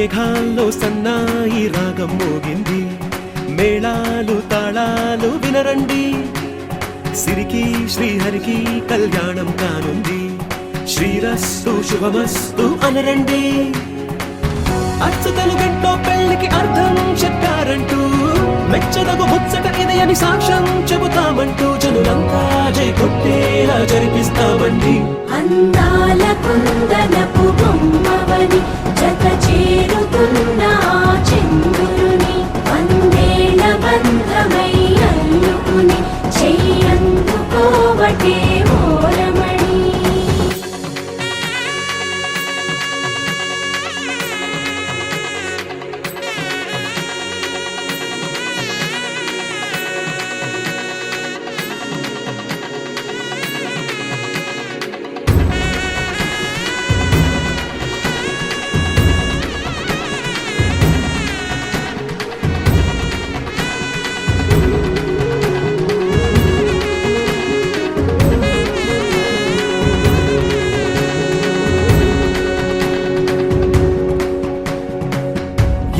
మేఘాల్లో సన్నాయి రాగం మోగింది, మేళాలు తాళాలు వినరండి, సిరికి శ్రీహరికి కళ్యాణం కానుంది, శ్రీరస్తు శుభమస్తు అనరండి. అచ్చు తెలుగింట్లో పెళ్లికి అర్థం చెప్పారంటూ, మెచ్చదగు ముచ్చట ఇది అని సాక్ష్యం చెబుతామంటూ, జనులంతా జై కొట్టేలా జరిపిస్తామండి. అందాల కుందనపు బొమ్మవని జత చేరుతున్న చంద్రుని, వందేళ్ల బంధమై అల్లుకుని చెయ్యందుకోవటే ఓరమణి.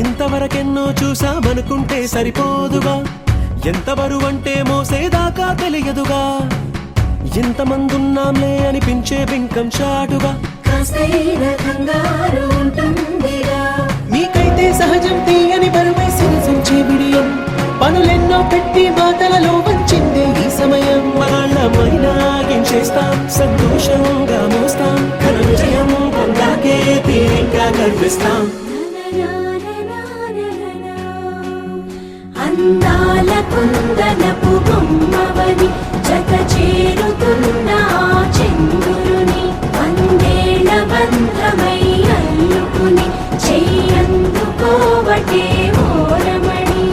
ఇంతవరకెన్నో చూసామనుకుంటే సరిపోదుగా, ఎంత బరువంటే మోసేదాకా తెలియదుగా, ఇంతమందున్నాంలే అనిపించే బింకం చాటుగా, మీకైతే సహజం తీయని బరువై సిరిసంచే బిడియం, పనులెన్నో పెట్టి మాటలలో వంచిందే ఈ సమయం. వాళ్ళమైనా ఏం చేస్తాం, సంతోషంగా మోస్తాం, ఘన విజయం పొందాకే తీరిగ్గా గర్విస్తాం. అందాల కుందనపు బొమ్మవని జత చేరుతున్న చంద్రుని, వందేళ్ల బంధమై అల్లుకుని చెయ్యందుకోవటే ఓరమణి.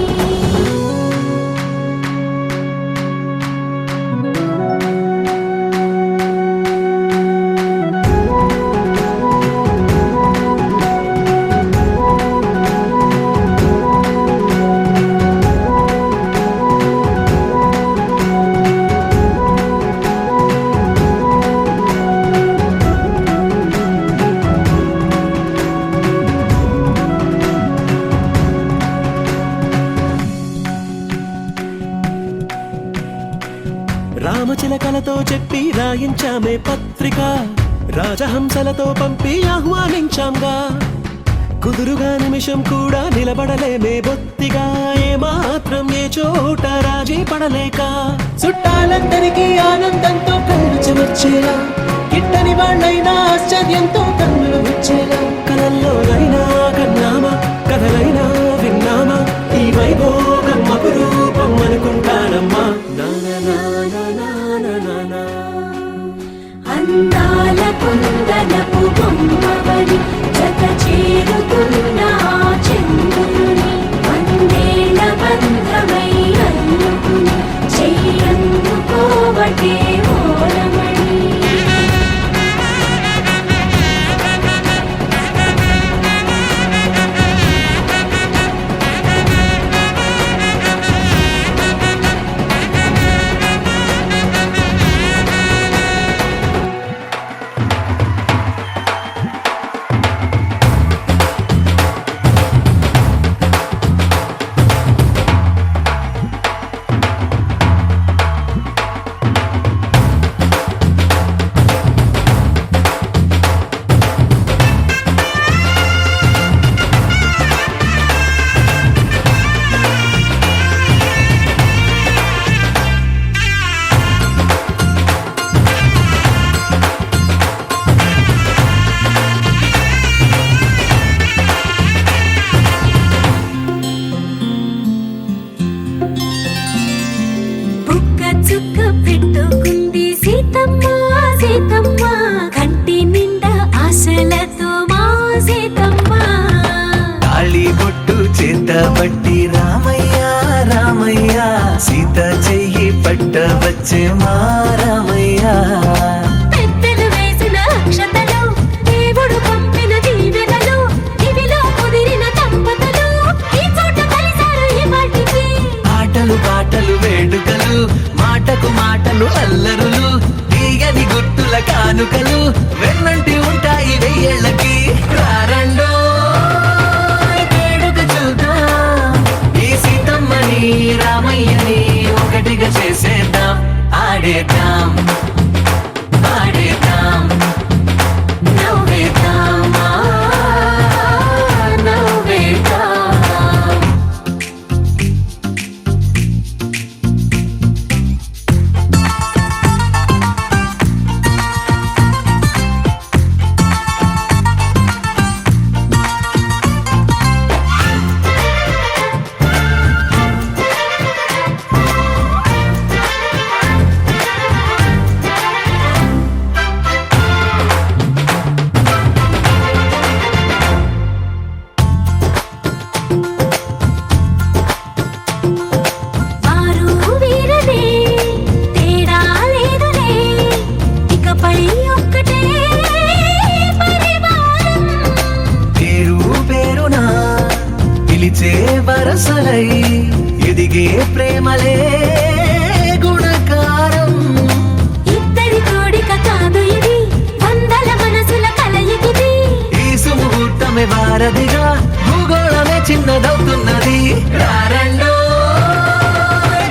రామచిలకలతో చెప్పి రాయించామే పత్రిక, రాజహంసలతో పంపి ఆహ్వానించాంగా, కుదురుగా నిమిషం కూడా నిలబడలేమే బొత్తిగా, ఏమాత్రం ఏ చోట రాజీ పడలేక, చుట్టాలందరికీ ఆనందంతో కళ్ళు చెమర్చేలా, గిట్టని వాళ్ళైనా ఆశ్చర్యంతో కన్నులు వచ్చేలా, కలల్లోనైనా కన్నామా కథలైనా విన్నామా, ఈ వైభోగం అపురూపం అనుకుంటానమ్మా. అందాల కుందనపు బొమ్మవని జత చేరుతున్న చంద్రుని, వందేళ్ల బంధమై అల్లుకుని చెయ్యందుకోవటే ఓరమణి. పట్టి రామయ్య రామయ్య సీత చెయ్యి పట్ట వచ్చే మా రామయ్య. పెద్దలు వేసిన అక్షతలు, దేవుడు పంపిన దీవెనలు, ఇవిలో కుదిరిన దంపతులు ఈ చోట కలిసారు ఈ వాటికి. ఆటలు పాటలు వేడుకలు, మాటకు మాటలు అల్లరులు, తీయని గుర్తుల కానుకలు వెన్నంటి ఉంటాయి వెయ్యేళ్ళకి. రారండో రామయ్యని ఒకటిగా చేసేద్దాం, ఆడేద్దాం ఆడేద్దాం నవ్వేద్దాం నవ్వేద్దాం వారు వీరనే తేడా లేదులే ఇకపై ఒక్కటే పరివారం పేరు పేరునా పిలిచే వరసలై ఎదిగే ప్రేమలే గుణకారం. ఇద్దరి కోడిక కాదు ఇది వందల మనసుల కలయికిది ఈ సుముహూర్తమే వారధిగా భూగోళమే చిన్నదవుతున్నది. రారండో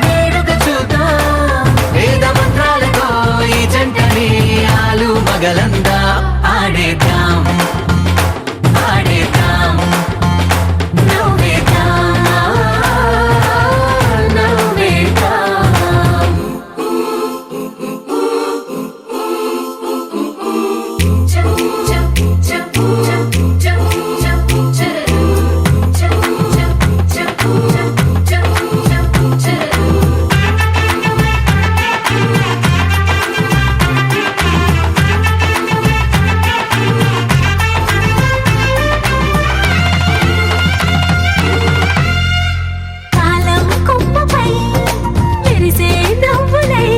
వేడుక చూద్దాం, వేద మంత్రాలతో ఈ జంటని ఆలు మగలందా ఆడేద్దాం ఆడేద్దాం నవ్వేద్దాం నవ్వేద్దాం కాలం కొమ్మపై మెరిసే నవ్వులై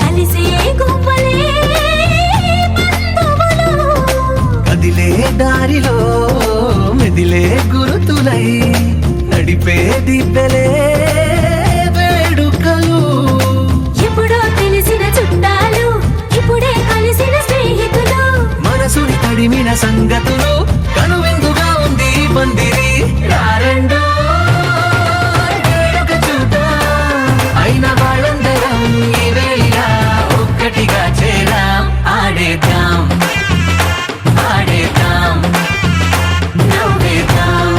కలిసే గువ్వలే బంధువులు కదిలే దారిలో మెదిలే గురుతులై నడిపే దిబ్బెలే వేడుకలు. ఎప్పుడో తెలిసిన చుట్టాలు ఇప్పుడే కలిసిన స్నేహితులు మనసుని తడిమిన సంగతులు కనువిందుగా ఉంది ఈ పందిరి. రారండో వేడుక చూద్దాం, అయిన వాళ్ళందరం ఈ వేళ ఒక్కటిగా చేరాం, ఆడేద్దాం ఆడేద్దాం నవ్వేద్దాం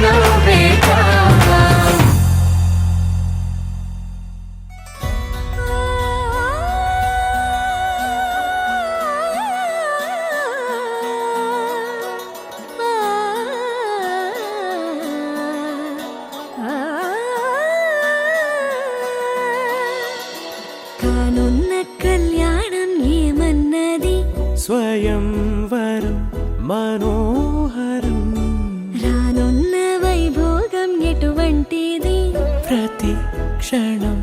నవ్వేద్దాం కానున్న కళ్యాణం ఏమన్నది స్వయంవరం మనోహరం రానున్న వైభోగం ఎటువంటిది ప్రతి క్షణం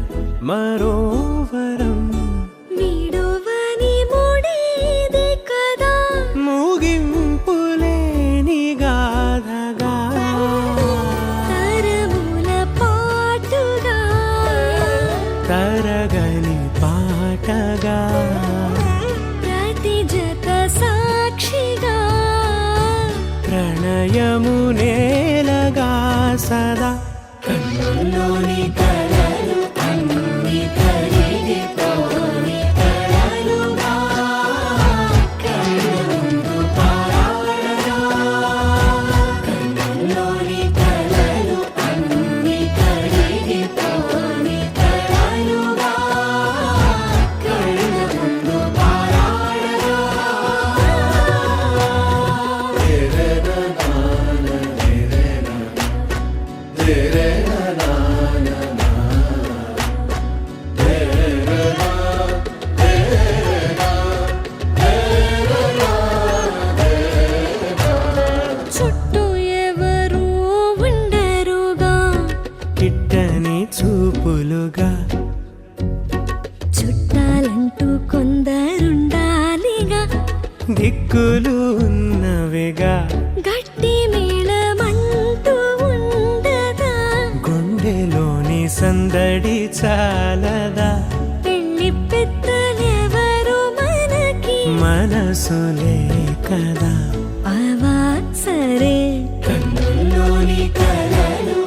మరోవరం వీడువని ముడిది కదా ముగింపులేని గాథగా తరముల పాటుగా తరగని పాటగా ప్రతి జత సాక్షిగా ప్రణయము నేలగా సదా కన్నుల్లోని కలలు అన్ని కరిగిపోని కలలుగా కన్నుందు పారాడగా కన్నుల్లోని కలలు అన్ని కరిగిపోని కలలుగా కన్నుందు పారాడగా చుట్టూ ఎవరు ఉండరుగా కిట్టని చూపులుగా చుట్టాలంటూ కొందరుండాలిగా దిక్కులు ఉన్నవిగా గట్టి మేళమంటూ ఉండదా గుండెలోని సందడి చాలదా పెళ్లి పెద్దలెవరు మనకి మనసులే కదా అవా సరే కన్నుల్లోని కలలు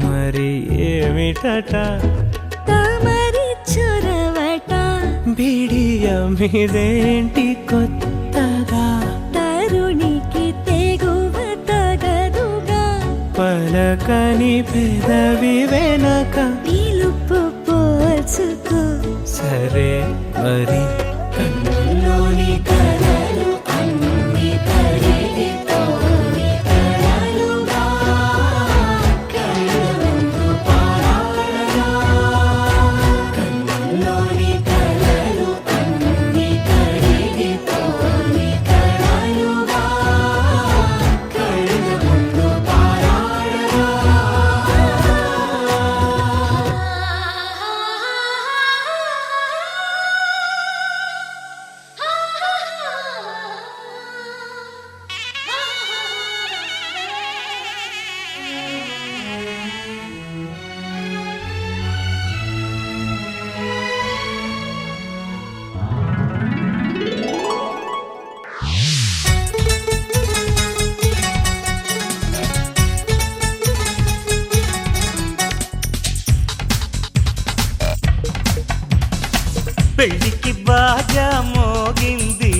మరి ఏమిటట తమరి చొరవట బిడియమిదేంటి కొత్తగా తరుణికి తెగువ తగదుగా పలకని పెదవి వెనక పిలుపు పోల్చుకో సరే మరి కన్నుల్లోని కలలు అన్ని తడిగితోని కలలుగా కళ్ళముందు పారాడగా కన్నుల్లోని కలలు అన్ని తడిగితోని కలలుగా కళ్ళముందు పెళ్లికి బాజా మోగింది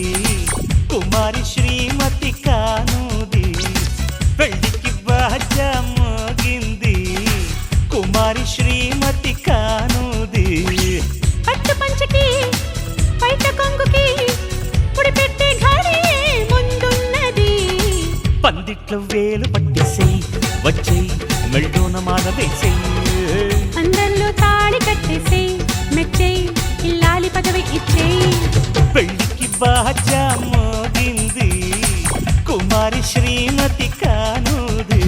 కుమారి శ్రీమతి కానుది పెళ్లికి బాజా మోగింది కుమారి శ్రీమతి కానుది పట్టు పంచకి పైట కొంగుకి పుడి పెట్టి ఘడి ముందున్నది పందిట్లో వేలు పట్టేసేయి వచ్చేయి మెళ్ళోన మాల వేసేయి అందరిలో తాళి కట్టేసి మెచ్చేయి ఇల్లాలి పదవి ఇచ్చేయి పెళ్లికి బాజా మోగింది కుమారి శ్రీమతి కానుది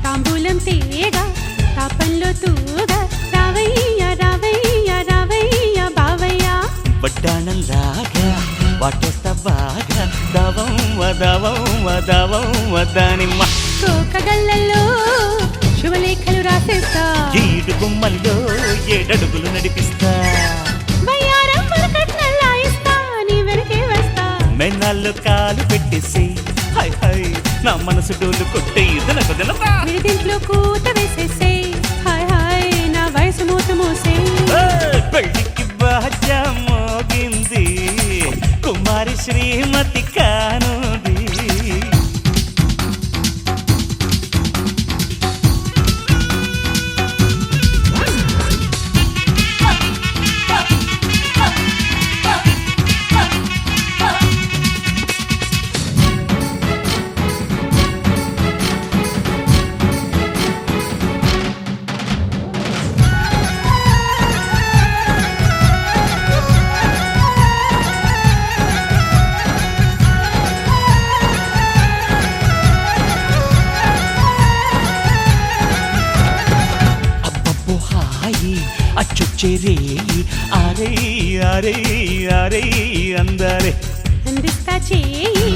తాంబూలం తీయగా తాపంలో తూగా రావయ్య రావయ్య రావయ్య బావయ్య వడ్డాణం లాగా వాటేస్తా బాగా దవం వదవం వదవం వదానిమ్మ కోకగళ్ళల్లో శుభలేఖలు రాసేస్తా ఈడు గుమ్మల్లో ఏడడుగులు నడిపిస్తా వయ్యారం వరకట్నల్లా ఇస్తా నీ వెనకే వస్తా మెన్నాళ్ళు కాలు పెట్టేసి హై హై నా మనసు డోలు కొట్టే ఇదనకు దినపా విడిదింట్లో కూత వేసేసే హాయ్ హాయ్ నా వయసు మూత మూసే పెళ్లికి బాజా మోగింది కుమారి శ్రీమతి కానుది అబ్బబ్బో హాయి అచ్చొచ్చే రేయి అరే అరే అరే అందరే అందిస్తా చేయి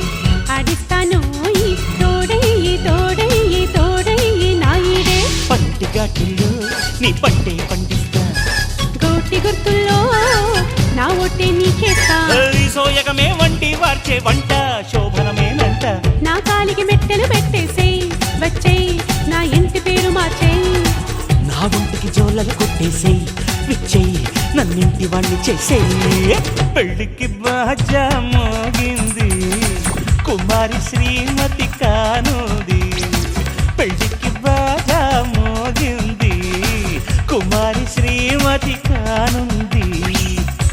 ఆడిస్తా నోయి తోడయ్యి తోడయ్యి తోడయ్యి నాయిడే పంటి ఘాటుల్లో నీ పంటే పండిస్తా గోటి గుర్తుల్లో నా ఒట్టే నీకేస్తా సోయగమే వంటి వార్చే వంట శోభనమేనంట నా కాలికి మెట్టెలు పెట్టేసేయ్ వచ్చేయ్ నా ఇంటి పేరు మార్చేయ్ నా ఒంటికి జోలలు కొట్టేసేయి విచ్చేయి నన్నింటి వాణ్ణి చేసేయి పెళ్లికి బాజా మోగింది కుమారి శ్రీమతి కానుది పెళ్లికి బాజా మోగింది కుమారి శ్రీమతి కానుంది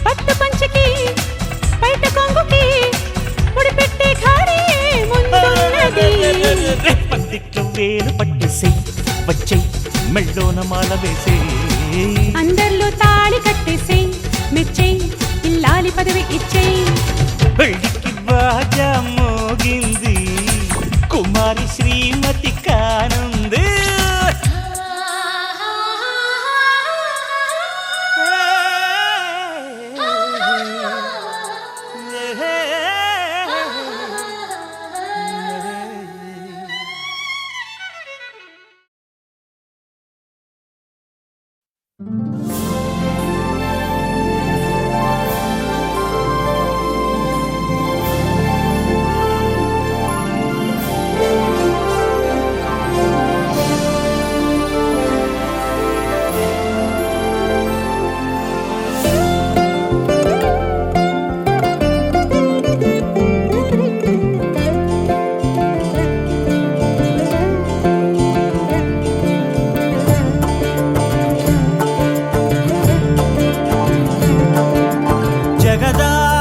పట్టు పంచకి బయట కొంగుకి ముడి పెట్టే ఘాడి ముందున్నది పందిట్లో వేలు పట్టేసేయి వచ్చేయి మెళ్ళోన మాల వేసేయి అందరిలో తాళి కట్టేసేయ్ మెచ్చేయ్ ఇల్లాలి పదవి ఇచ్చేయ్ పెళ్ళికి బాగా మోగింది కుమారి శ్రీమతి కానుంది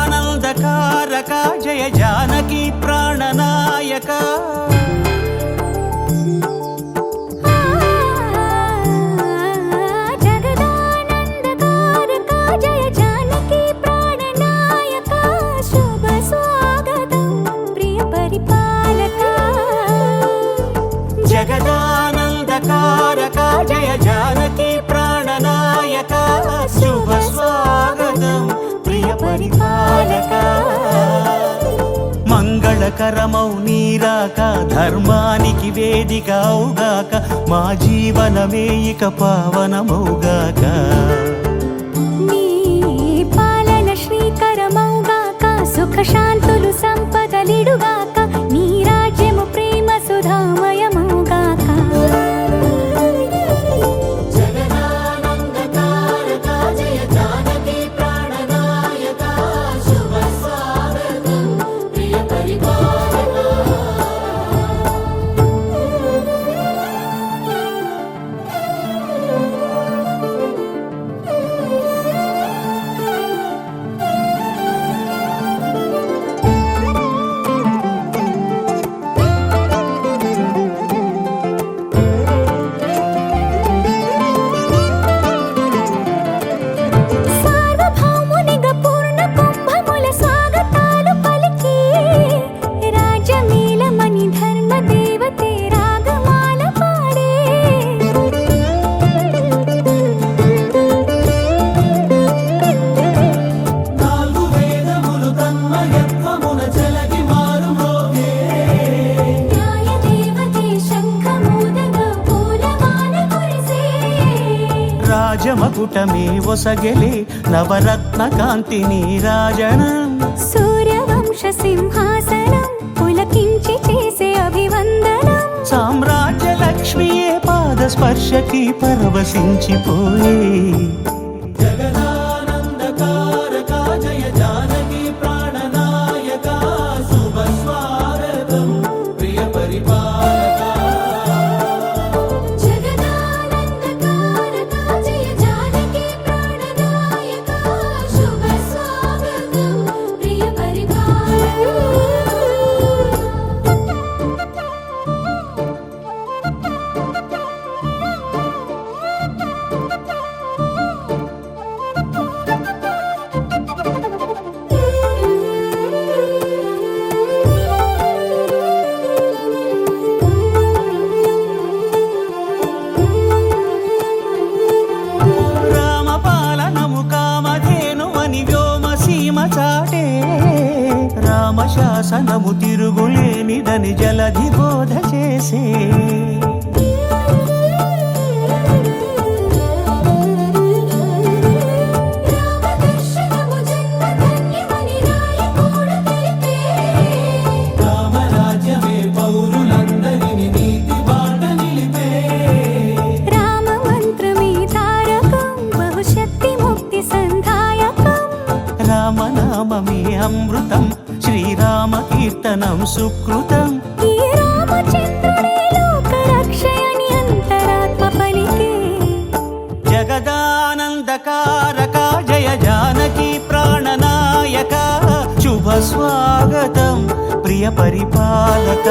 జగదానందకారక జయ జానకి ప్రాణనాయక జగదానందకారక జయ జానకి ప్రాణనాయక శుభ స్వాగతం ప్రియ పరిపాలక జగదానందకారక జయ జానకి ప్రాణనాయక శుభ స్వాగతం ప్రియ పరిపాలక మంగళకరమౌ నీరాక ధర్మానికి వేదిక అవుగాక మా జీవనమే ఇక పావనమౌగాక నీ పాలన శ్రీకరమౌగాక సుఖ శాంతులు సంపదలిడుగాక నీ రాజ్యము ప్రేమ సుధామయమౌగాక సార్వభౌమునిగా పూర్ణ కుంభముల స్వాగతాలు పలికి రాజమేళమణి ధర్మ దేవతే రాగమాల పాడే నాలుగు వేదములు తన్మయత్వమున చెలగి మారుమోగే న్యాయ దేవతే శంఖమూదగా పూలమాల కురిసే రాజమకుటమే ఒసగెలే నవరత్న కాంతి నీరాజనం సూర్యవంశ సింహాసనం పులకించి చేసే అభివందనం సామ్రాజ్య లక్ష్మియే పాద స్పర్శకి పరవశించిపోయే జగదానందకారక జయ జానకి ప్రాణనాయక శుభ స్వాగతం ప్రియ పరిపాలక జగదానందకారక జయ జానకి ప్రాణనాయక శుభ స్వాగతం ప్రియ పరిపాలక రామపాలనము కామధేను అని వ్యోమ సీమ చాటే రామశాసనము తిరుగులేనిదని జలధి బోధ చేసే రామదర్శనము జన్మధన్యమని రాయకూడ తెలిపే రామరాజ్యమే పౌరులందరిని నీతి బాట నిలిపే రామ మంత్రమే తారకం బహుశక్తి ముక్తి సంధాయకం రామనామమే అమృతం శ్రీరామ కీర్తనం సుకృతం ఈ రామచంద్రుడే లోక రక్షయని అంతరాత్మ పలికే జగదానందకారక జయ జానకి ప్రాణనాయక శుభ స్వాగతం ప్రియ పరిపాలక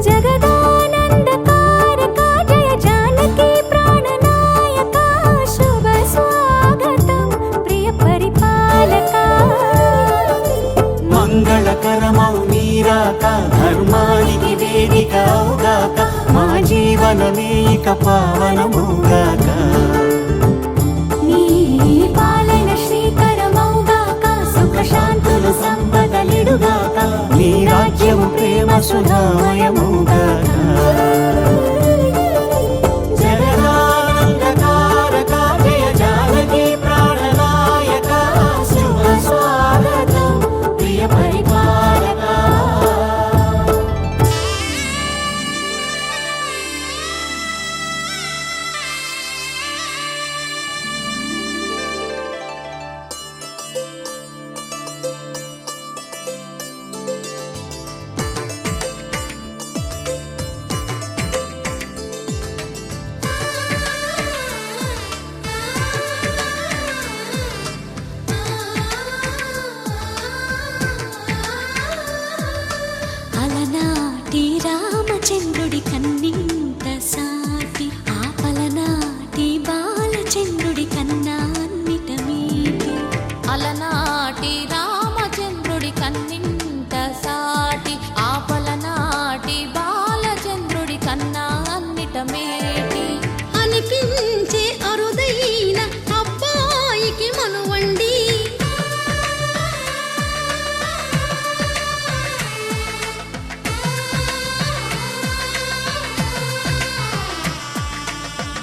జగదానందకారక జయ జానకి ప్రాణనాయక ఇక అవుగాక మా జీవనమే ఇక పావనముగాక నీ పాలన శ్రీకరమౌగాక సుఖ శాంతులు సంపదలిడుగాక నీ రాజ్యము ప్రేమ సుధామయముగాక జగదానందకారక జయ జానకి ప్రాణనాయక శుభ స్వాగతం ప్రియ పరిపాలక అలనాటి రామచంద్రుడి కన్నింత సాటి ఆపలనాటి బాలచంద్రుడి కన్నా అన్నిట మీటి అలనాటి రామచంద్రుడి కన్నింత సాటి ఆపలనాటి బాలచంద్రుడి కన్నా అన్నిట మేటి అనిపించే అరుదైన అబ్బాయికి మనువండి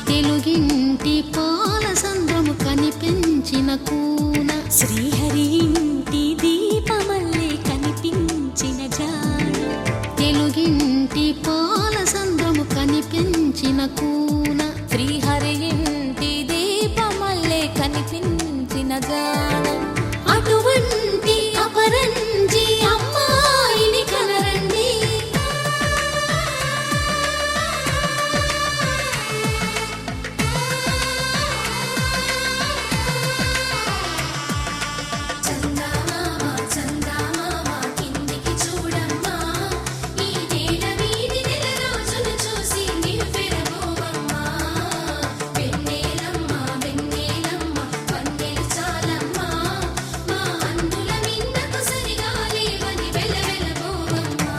తెలుగింటి పాల సంద్రము కనిపించిన కూన శ్రీహరి ఇంటి దీపమల్లే కనిపించిన జాడ తెలుగింటి పాల సంద్రము కనిపించిన కూన శ్రీహరి ఇంటి దీపమల్లే కనిపించిన జాడ అటువంటి అపరంజి అమ్మాయిని కనరండి చందమామ చందమామ కిందికి చూడమ్మా ఈ నేల వీధి నెల రోజులు చూసి నివ్వెరబోవమ్మా వెన్నెలమ్మ వెన్నెలమ్మ వన్నెలు చాలమ్మా మా అందుల మిన్నకు సరిగా లేవని వెలవెలబోవమ్మా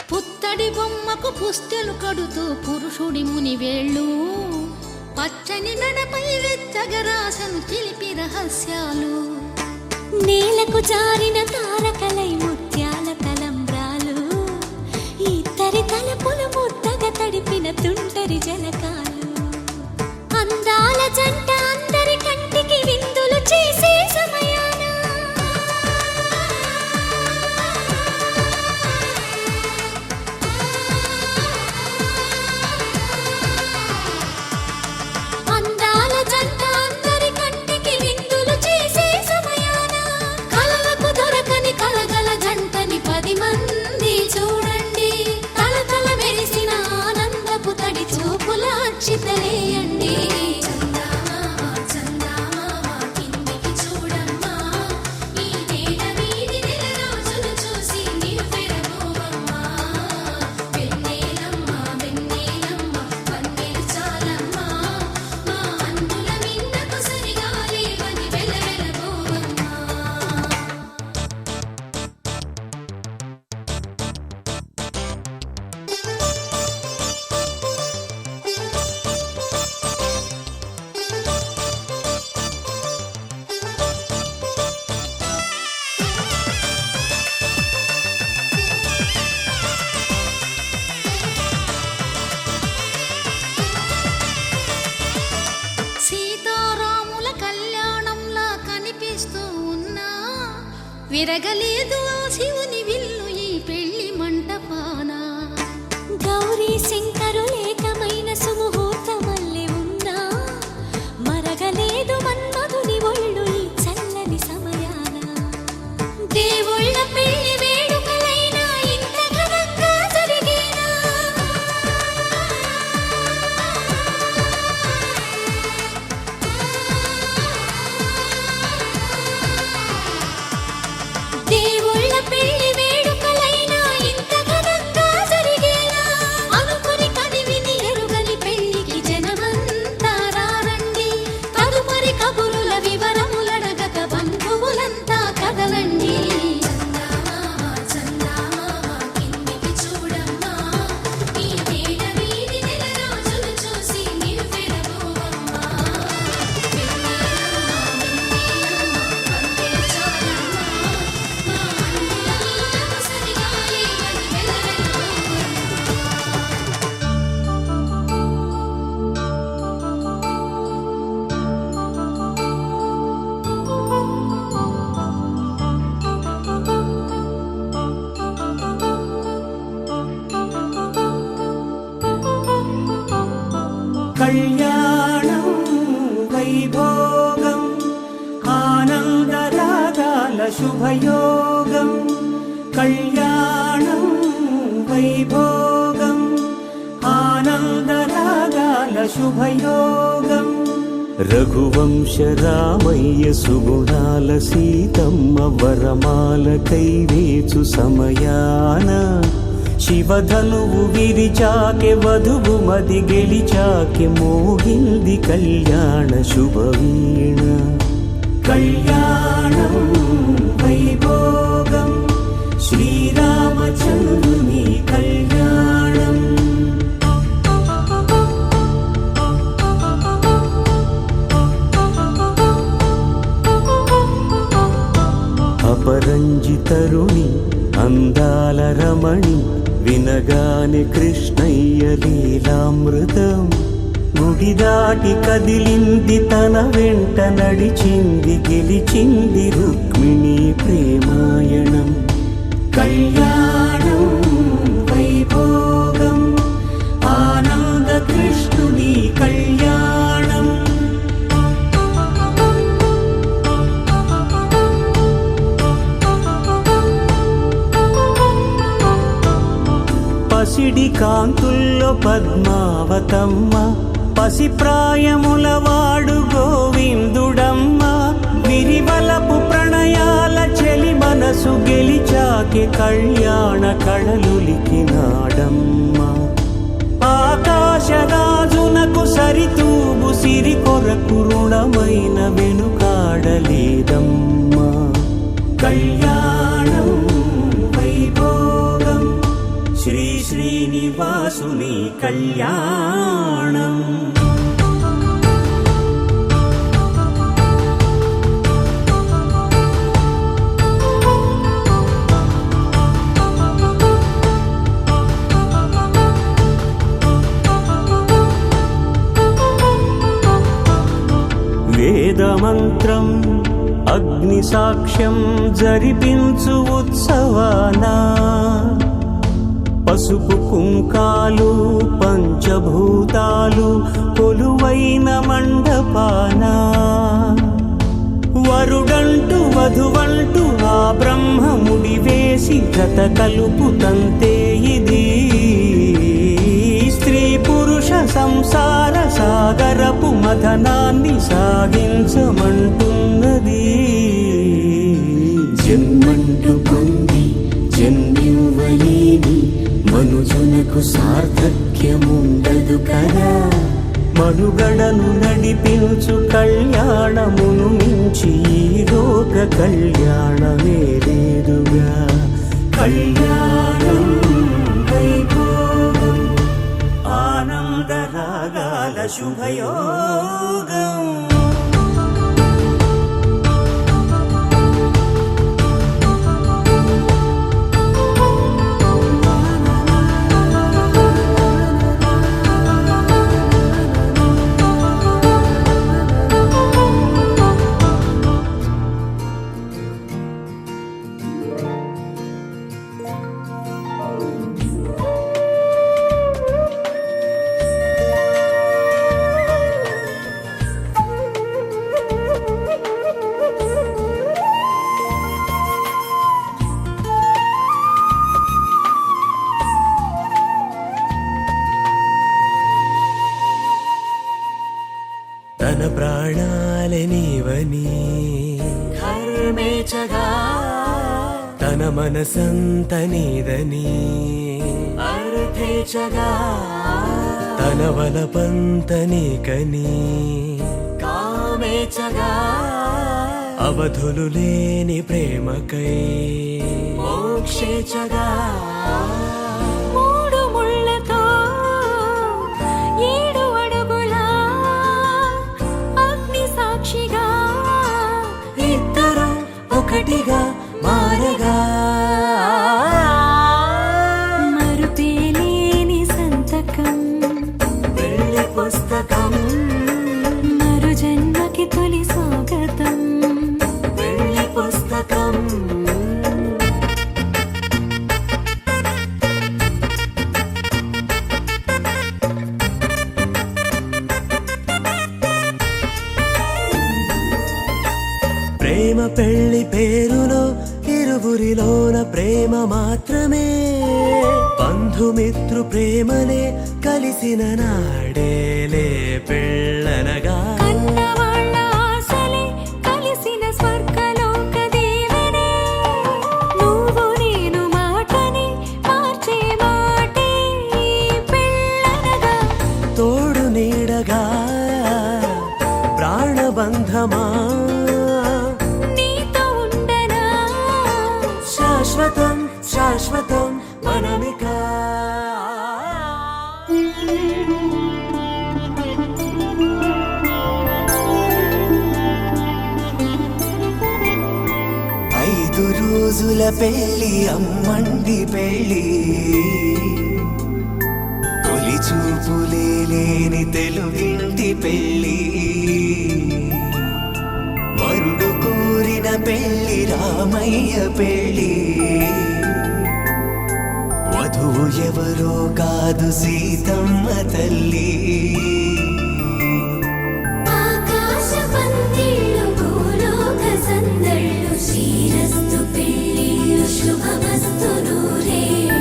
పుత్తడి బొమ్మకు పుస్తెలు కడుతూ పురుషుడి ముని వేళ్ళు పచ్చని నడపై వెచ్చగరాసను చిలిపి రహస్యాలు నేలకు జారిన తారకలై ముత్యాల తలంబ్రాలు ఇద్దరి తలపులు ముద్దగా తడిపిన తుంటరి జలకాలు అందాల జంట అందరి కంటికి విందులు చేసే సమయాన అందాల జంట అందరి కంటికి విందులు చేసే సమయాన కలలకు దొరకని కలగల జంటని 10 మంది చూడండి తలతల మెరిసిన ఆనందపు తడి చూపుల అక్షితలేయండి చందమామ చందమామ కిందికి చూడమ్మా ఈ నేల వీధి నెల రోజులు చూసి నివ్వెరబోవమ్మా వెన్నెలమ్మ వెన్నెలమ్మ వన్నెలు చాలమ్మా మా అందుల మిన్నకు సరిగా లేవని వెలవెలబోవమ్మా సీతారాముల కళ్యాణంలా కనిపిస్తూ ఉన్నా విరగలేదు ఆ శివుని విల్లు ఈ పెళ్లి మంటపాన గౌరీ శంకరులేకమైన సుముహూర్తమల్లె ఉన్నా మరగలేదు మన్మధుని ఒళ్ళు ఈ చల్లని సమయాన దేవుళ్ళ పెళ్లి వేడుకలైనా ఇంత ఘనంగా జరిగే వైభోగం ఆనందరాగాల శుభయోగం కళ్యాణం వైభోగం ఆనందరాగాల శుభయోగం రఘువంశ రామయ్య సుగుణాల సీతమ్మ వరమాల కైవేచు సమయాన శివధనువు విరిచాకె వధువు మది గెలిచాకె మోగింది కళ్యాణ శుభవీణ కళ్యాణం వైభోగం శ్రీరామచంద్రుని కళ్యాణం అపరంజి తరుణి అందాల రమణి వినగానే కృష్ణయ్య లీలామృతం గుడి దాటి కదిలింది తన వెంట నడిచింది గెలిచింది రుక్మిణి ప్రేమాయణం కళ్యాణం వైభోగం ఆనంద కృష్ణుని కళ్యాణం పసిడి కాంతుల్లో పద్మావతమ్మ పసిప్రాయముల వాడు గోవిందుడమ్మ విరివలపు ప్రణయాల చెలి మనసు గెలిచాకె కళ్యాణ కళలులికినాడమ్మ ఆకాశరాజునకు సరితూబు సిరి కొరకు రుణమైన వెనుకాడలేదమ్మా కళ్యాణం వైభోగం శ్రీ శ్రీనివాసుని కళ్యాణం వేదమంత్రం అగ్ని సాక్ష్యం జరిపించు ఉత్సవానా పసుపు కుంకాలు పంచభూతాలు కొలువైన మండపాన వరుడంటూ వధువంటూ ఆ బ్రహ్మముడి వేసి జత కలుపుతంతే ఇది స్త్రీ పురుష సంసార సాగరపు మథనాన్ని సాగించమంటున్నది జన్మంటూ పొంది జన్మివ్వలేని మనుజునకు సార్థక్యముండదు కదా మనుగడను నడిపించు కళ్యాణమును మించి ఈ లోక కళ్యాణమే లేదుగా కళ్యాణం వైభోగం ఆనందరాగాల శుభయోగం తన ప్రాణాలనివని ధర్మేచగా తన మనసంత నీదని అర్థేచగా తన వలపంత నీకని కామేచగా అవధులు లేని ప్రేమకై మోక్షేచగా మూడు ముళ్ళతో 7 అడుగుల అగ్ని సాక్షిగా ఇద్దరు ఒకటిగా మారగా మరుపేలేని సంతకం వెళ్ళి పుస్తకం మరు జన్మకి తొలి స్వాగతం వెళ్ళి పుస్తకం ప్రేమ పెళ్లి పేరులో ఇరువురిలోన ప్రేమ మాత్రమే బంధుమిత్రు ప్రేమనే కలిసిన నాడేలే పెళ్ళనగా కన్నవాళ్ళ ఆశలే కలిసిన స్వర్గలోక దీవెనే నువ్వు నేను మాటని మార్చే మాటే పెళ్ళనగా తోడు నీడగా ప్రాణబంధమా నీతో ఉండనా శాశ్వతం శాశ్వతం మనమికా ఐదు రోజుల పెళ్ళి అమ్మండి పెళ్ళి తొలి చూపులే లేని తెలుగింటి పెళ్ళి వరుడు కోరిన పెళ్ళి రామయ్య పెళ్ళి వధువు ఎవరో కాదు సీతమ్మ తల్లి ఆకాశ పందిళ్ళు భూలోక సందళ్ళు శ్రీరస్తు పెళ్ళిళ్ళు శుభమస్తు నూరేళ్ళు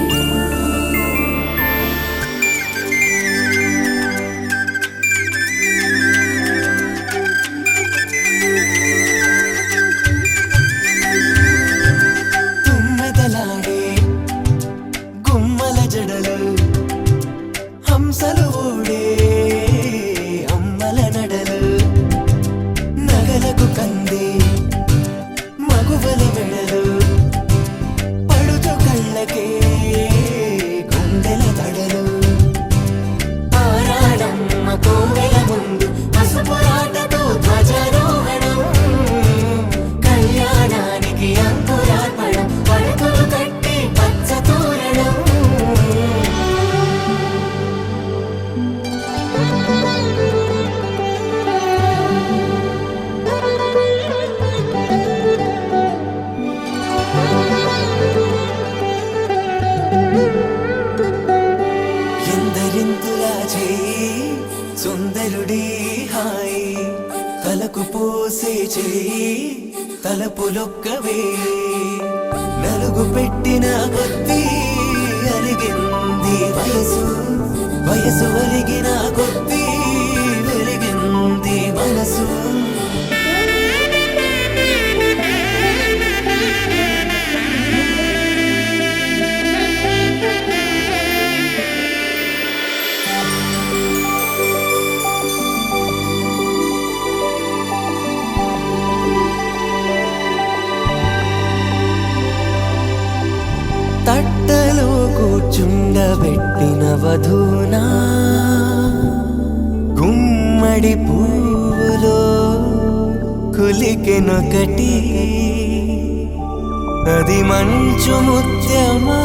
తుమ్మెదలాడే గుమ్మల జడలు హంసలు ఊడే అమ్మల నడలు నగలకు కంది మగువల మెడలు పడుచు కళ్ళకే గుండెల తడలు ఆరాడమ్మ కోవెల ముందు పసుపురాటతో ధ్వజారోహణం కళ్యాణానికి అంకురార్పణం పడకలు కట్టి పచ్చ తోరణం ఎందరింతులా చేయి సుందరుడి హాయి తలకు పోసే చేయి తలపులొక్కవే నలుగు పెట్టిన కొద్దీ అలిగింది వయసు వయసు అలిగిన కొద్దీ వెలిగింది మనసు తట్టలో కూర్చుండబెట్టిన వధూనా గుమ్మడి పువ్వులో కులికెనొకటి అది మంచు ముత్యమా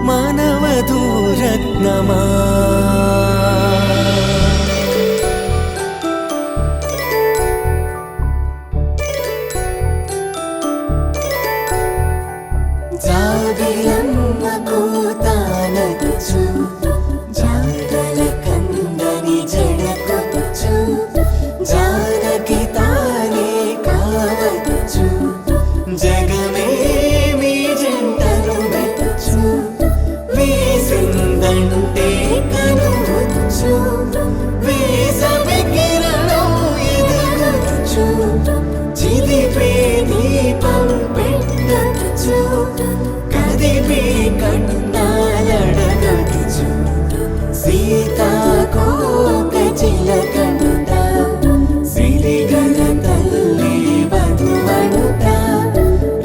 మానవధూ రత్నమా జాబిలమ్మ కూతానదుచు జాడల కందని జడకొచ్చు జానకి తానే కావదుచు జగమే మీ జంటను వెతుచు వేసిందంటే కనువచ్చు వేసవి కిరణం ఎదుగొచ్చు చిదిపే దీపం పెట్టచ్చు కదిపే కన్నాలడగచ్చు సీతాకోక చిలకనుట సిరిగల తల్లి వధువనుట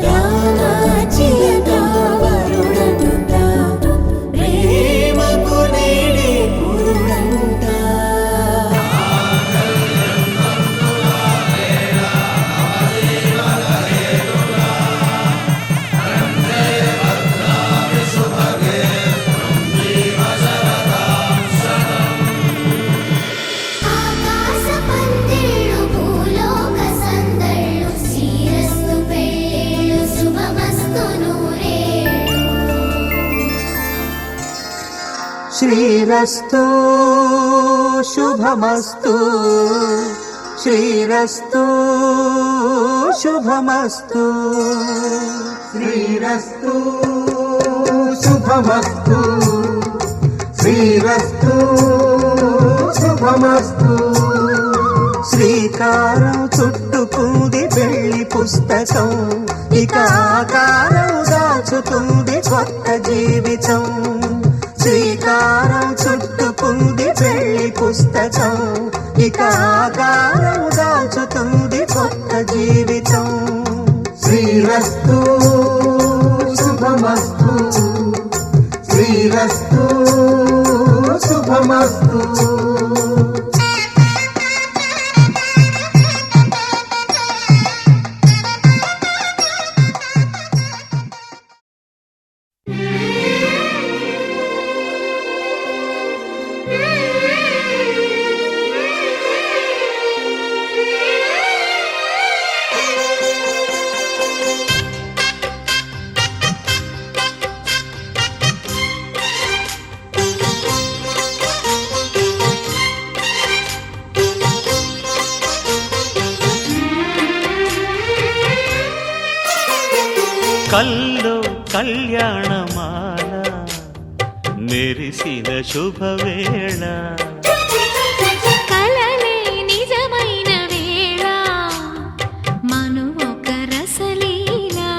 రామ చిలక వరుడనుట ప్రేమకు నేడే పురుడంట ఆకాశ పందిళ్ళు భూలోక సందళ్ళు శ్రీరస్తు పెళ్ళిళ్ళు శుభమస్తు నూరేళ్ళు శ్రీరస్తు శుభమస్తు శ్రీరస్తు శుభమస్తు శ్రీరస్తు శుభమస్తు శ్రీరస్తు శుభమస్తు శ్రీకారం చుట్టుకుంది పెళ్లి పుస్తకం ఇక ఆకారం దాచుతుంది కొత్త జీవితం శ్రీకారం చుట్టుకుంది పెళ్లి పుస్తకం ఇక ఆకారం దాచుతుంది కొత్త జీవితం శ్రీరస్తు శుభమస్తు శ్రీరస్తు శుభమస్తు కల్లో కళ్యాణమాల మెరిసిన శుభవేళ కలలే నిజమైన వేళ మను ఒక రసలీలా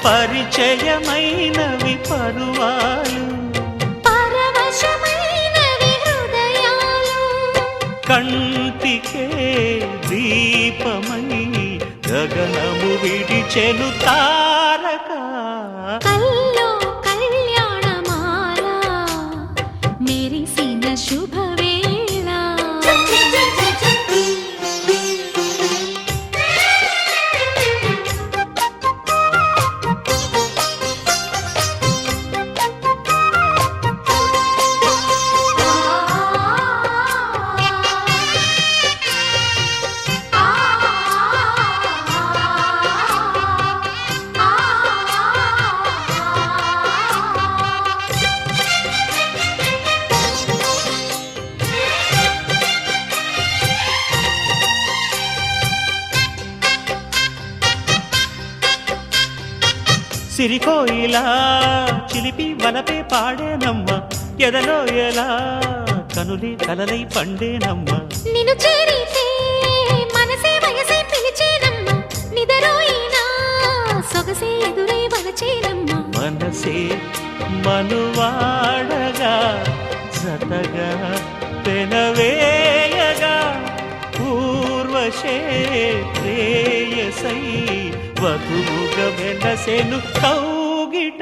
పరిచయమైనవి పరువాలు పరవశమైనవి హృదయాలు కంటికే దీపమై గగనము విడిచెను తారక కల్లో కళ్యాణమాల మెరిసిన శుభవేళ సిరికోయిలా చిలిపి వలపే పాడేనమ్మ ఎదలో ఎలా కనులి కలలై పండేనమ్మ నిన్ను చేరితే మనసే వయసే పిలిచేనమ్మ నిదరోయినా సొగసే ఎదురై వలచేనమ్మ మనసే మనువాడగా జతగా పెనవేయగా పూర్వశే ప్రేయసై వధువుగ వెలసెను కౌగిట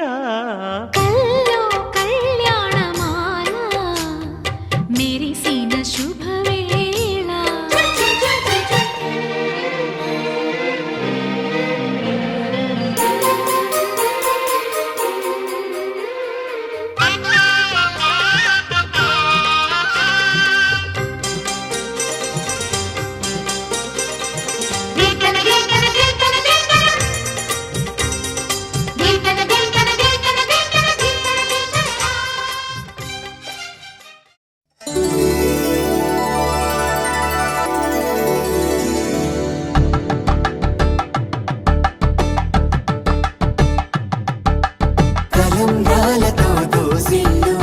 కల్లో కళ్యాణమాల మెరిసిన శుభవేళ కలంబ్రాలతో దోసిల్లు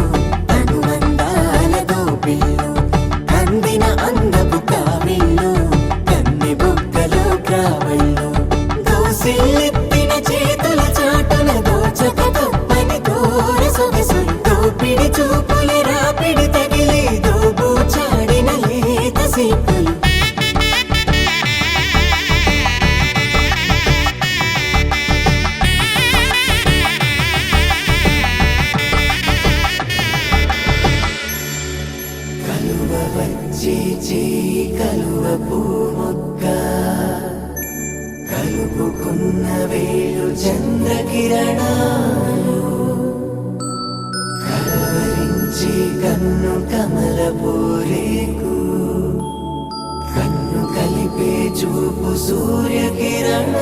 అనుబంధాలతో పిల్లు కందిన అందపు కావిళ్ళు కన్ని బుగ్గలు క్రావళ్ళు దోసిల్లెత్తిన చేతుల చాటున దోచక తప్పని దూర సొగసులు దోపిడి చూపుల రాపిడి తగిలి దోబూచాడిన లేత సీపులు కలువ వచ్చే చేయి కలువ పూమొక్క కలుపుకున్న వేలు చంద్రకిరణాలు కలవరించే కన్ను కమల పూరేకు కన్ను కలిపే చూపు సూర్యకిరణాలు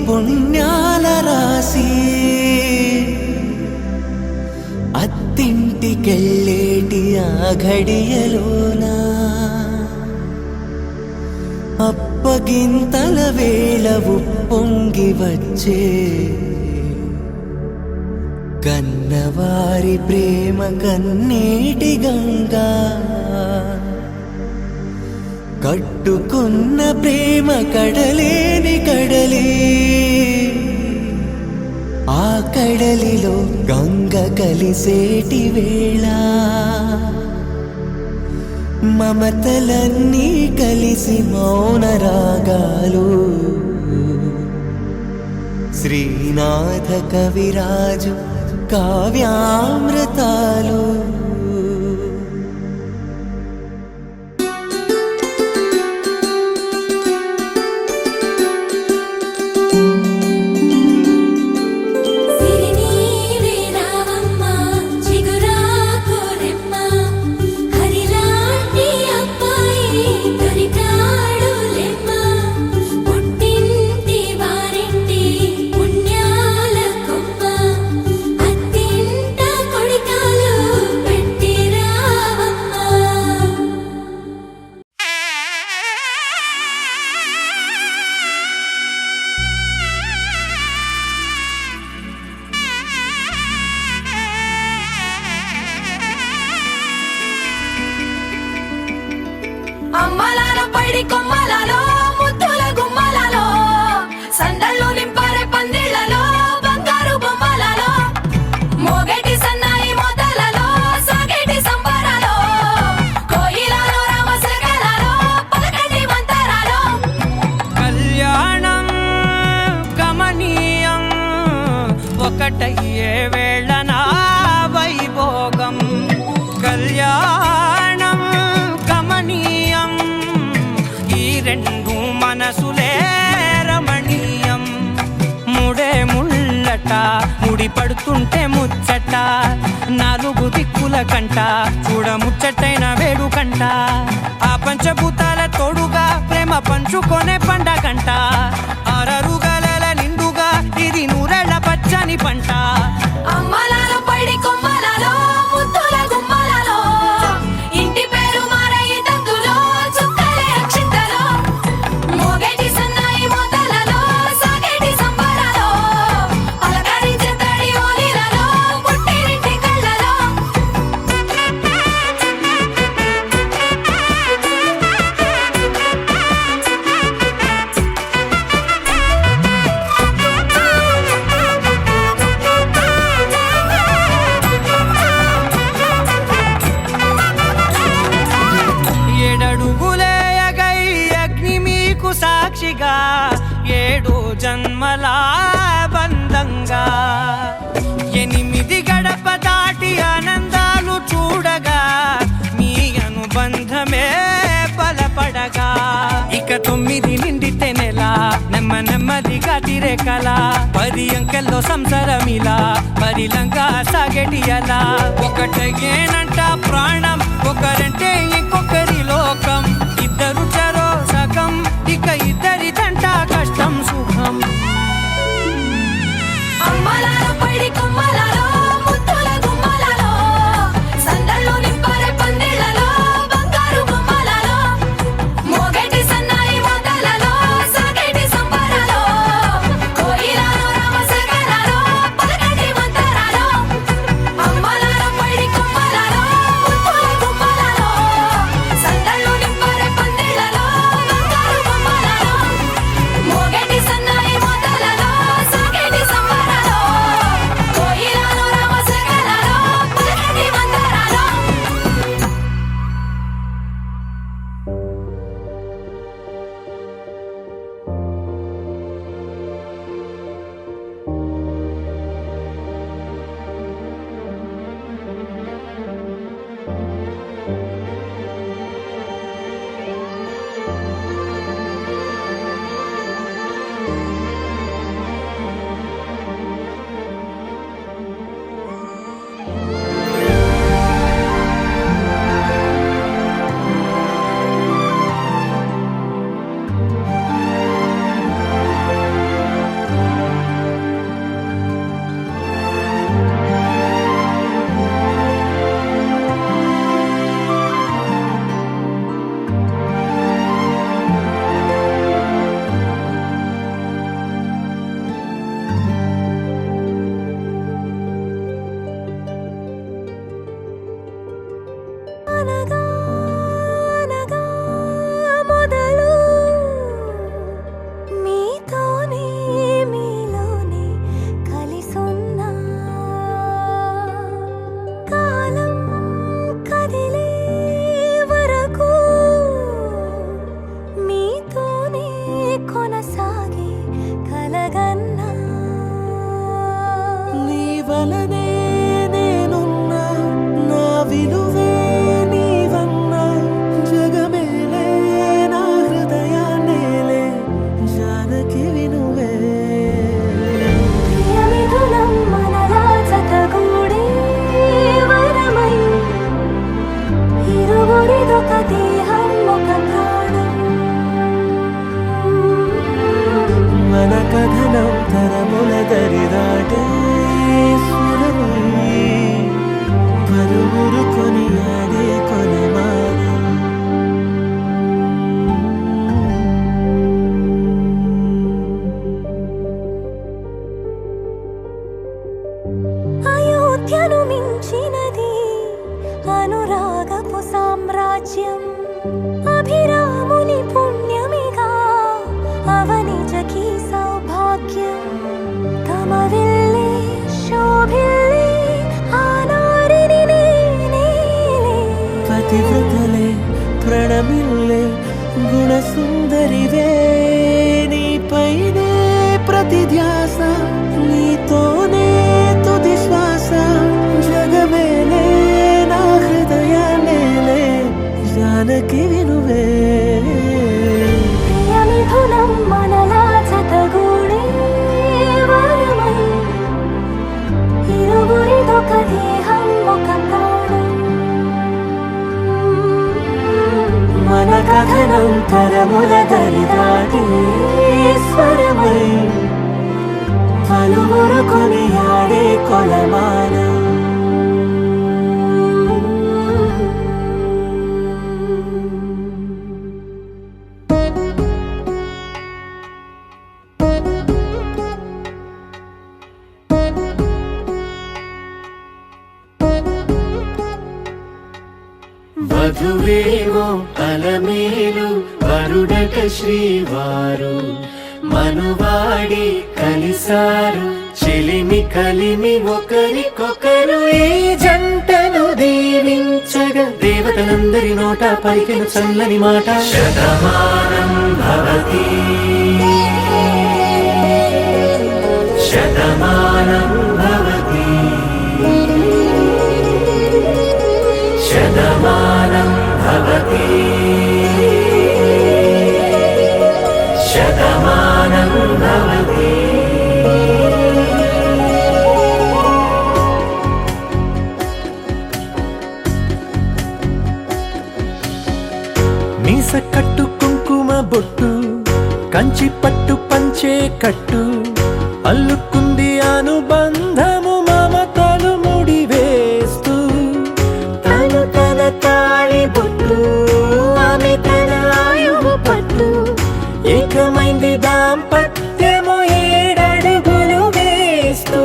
పుణ్యాల రాసి అత్తింటికెళ్ళేటి ఆ ఘడియలోనా అప్పగింతల వేళవు పొంగి వచ్చే కన్నవారి ప్రేమ కన్నీటి గంగా కట్టుకున్న ప్రేమ కడలేని కడలి ఆ కడలిలో గంగ కలిసేటి వేళ మమతలన్నీ కలిసి మౌన రాగాలు శ్రీనాథ కవిరాజు కావ్యామృతాలు సిరినీవే రావమ్మ చిగురాకు రెమ్మ హరిలాంటి అబ్బాయి దొరికాడు లెమ్మ పుట్టింటి వారింటి పుణ్యాల కొమ్మ అత్తింట కొడికాలు పెట్టి రావమ్మ. అమ్మలాల పైడి కొమ్మలలో ముద్దుల గుమ్మలలో సందళ్ళు నింపారే పందిళ్లలో బంగారు బొమ్మలలో మోగేటి సన్నాయి మోతలలో సాగేటి సంబరాలో కోయిలలో రామశకలలో పలకటి మంతరాలో కళ్యాణం గమనీయం ఒకటయ్యే వేళ నా వైభోగం కళ్యాణం గమనీయం ఈ రెండు మనసులే రమణీయం ముడే ముళ్ళట ముడి పడుతుంటే ముచ్చట నాలుగు దిక్కుల కంట చూడ ముచ్చటైన వేడుకంట ఆ పంచభూతాల తోడుగా ప్రేమ పంచుకొనే పండగంట అరరుగల నిండుగా ఇది నూరెళ్ళ పచ్చని పంట అమ్మలాల పైడి కొమ్మలలో ముద్దుల గుమ్మలలో ఇంటి పేరు మారయి తందులో చుక్కలే అక్షింతలో మోగేటి సన్నాయి మోతలలో సాగేటి సంబరాలో పలకరించే తడి ఓలిలలో పుట్టినింటి కళ్ళలో ఏడడుగులే ఎగై అగ్ని మీకు సాక్షిగా ఏడు జన్మల బంధంగా 8 గడప దాటి ఆనందాలు చూడగా మీ అనుబంధమే బలపడగా ఇక 9 నిండితే నెల నెమ్మదిగా తిరేకల 10 అంకెల్లో సంసారమిలా పరిలంగా సాగేటి అలా ఒకటేనంట ప్రాణం ఒకరంటే ఇంకొకరి లోకం ఇద్దరు చరో సగం ఇక ఇద్దరిదంట కష్టం సుఖం అమ్మలాల పైడి కొమ్మలలో ముద్దుల గుమ్మలలో సందళ్ళు నింపారే పందిళ్లలో బంగారు బొమ్మలలో మోగేటి సన్నాయి మోతలలో సాగేటి సంబరాలో కోయిలలో రామశకలలో పలకటి మంతరాలో అమ్మలాల పైడి కొమ్మలలో ముద్దుల గుమ్మలలో పతివ్రతలే ప్రణమిల్లే గుణసుందరివే నీపైనే ప్రతి ధ్యాస నీతోనే తుది శ్వాస జగమేలే నా హృదయాన్నేలే జానకి వినువే మిథునం మనలా జతగూడే వరమై ఇరువురిదొక దేహం ఒక ప్రాణం మన కథనం తరముల దరిదాటి స్వరమై పలువురు కొనియాడే కొలమానం వధువేమో అలమేలు వరుడట శ్రీవారు మనువాడి కలిసారు చెలిమి కలిమి ఒకరికొకరు ఈ జంటను దీవించగా దేవతలందరి నోట పలికిన చల్లని మాట శతమానం భవతి శతమానం భవతి శతమానం భవతి శతమానం భవతి మీస కట్టు కుంకుమ బొట్టు కంచి పట్టు పంచే కట్టు అల్లుకుంది అనుబంధము మమతలు ముడివేస్తూ తను తన తాళి బొట్టు ఆమె తన ఆయువు పట్టు ఏకమైంది దాంపత్యము 7 అడుగులు వేస్తూ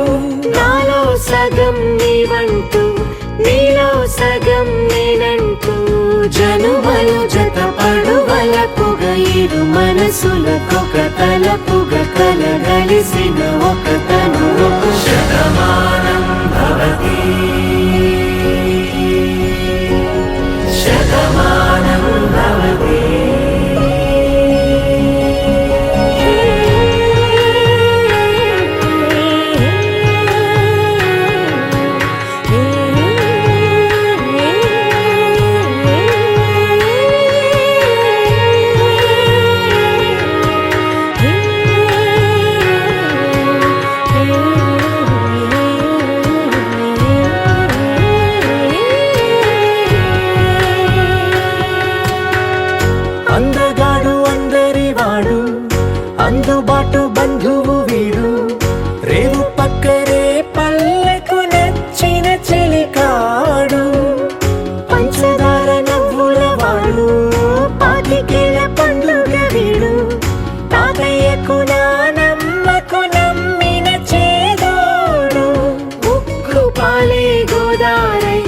నాలో సగం నీవంటూ నీలో సగం నేనంటూ జనుమలు జత పడువలపుగ ఇరు మనసులకొక తలపుగ కలగలిసిన ఒక తను ఒక శతమానం భవతి శతమానం భవతి అందగాడు అందరి వాడు అందుబాటు బంధువు వీడు రేవు పక్కరే పల్లెకు నచ్చిన చెలికాడు పంచదార నవ్వుల వాడు పాతికేల పండ్లుగ వీడు తాతయ్యకు నానమ్మకు నమ్మిన చేదోడు ఉక్కు పాలే గోదారై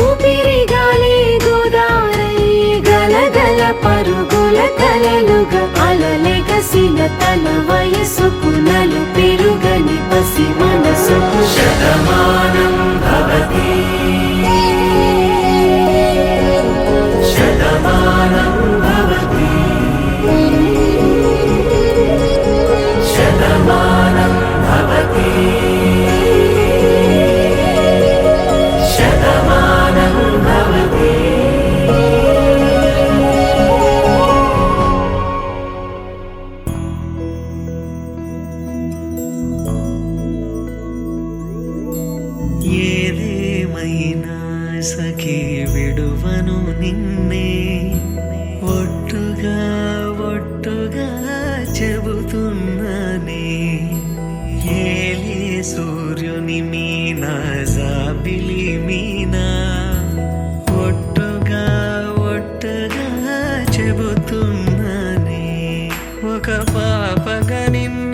ఊపిరిగాలే గోదారై గలగల పరుగుల కలలుగా అలలెగసిన తన వయసుకు నలు పెరుగని పసి మనసుకు శతమానం భవతి శతమానం భవతి శతమానం భవతి శతమానం భవతి ఏదేమైనా సఖీ విడువను నిన్నే ఒట్టుగా ఒట్టుగా చెబుతున్నానే ఏలే సూర్యుని మీనా జాబిలి మీనా ఒట్టుగా ఒట్టుగా చెబుతున్నానే ఒక పాపగా నిన్ను